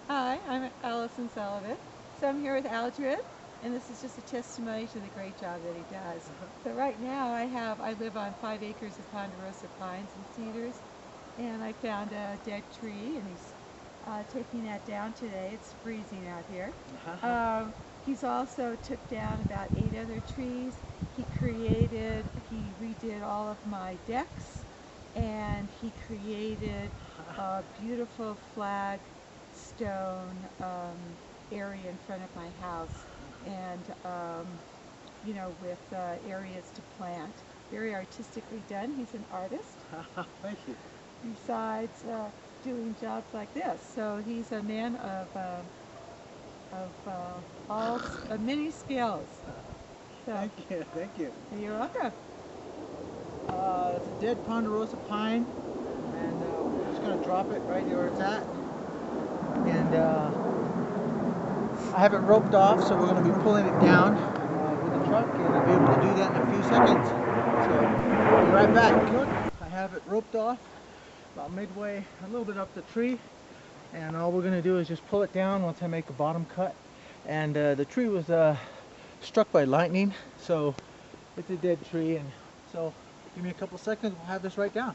Hi, I'm Allison. So I'm here with Aldred, and this is just a testimony to the great job that he does. So right now I live on 5 acres of Ponderosa pines and cedars, and I found a dead tree, and he's taking that down today. It's freezing out here. He's also took down about 8 other trees. He redid all of my decks, and he created a beautiful flag stone area in front of my house, and with areas to plant. Very artistically done. He's an artist. Thank you. Besides doing jobs like this, so he's a man of many skills. So, Thank you. You're welcome. It's a dead Ponderosa pine, and we're just going to drop it right where it's at. And I have it roped off, so we're going to be pulling it down with the truck, and I'll be able to do that in a few seconds. So I'll be right back. Look, I have it roped off about midway, a little bit up the tree, and all we're going to do is just pull it down once I make a bottom cut. And the tree was struck by lightning, so it's a dead tree, and so give me a couple seconds, we'll have this right down.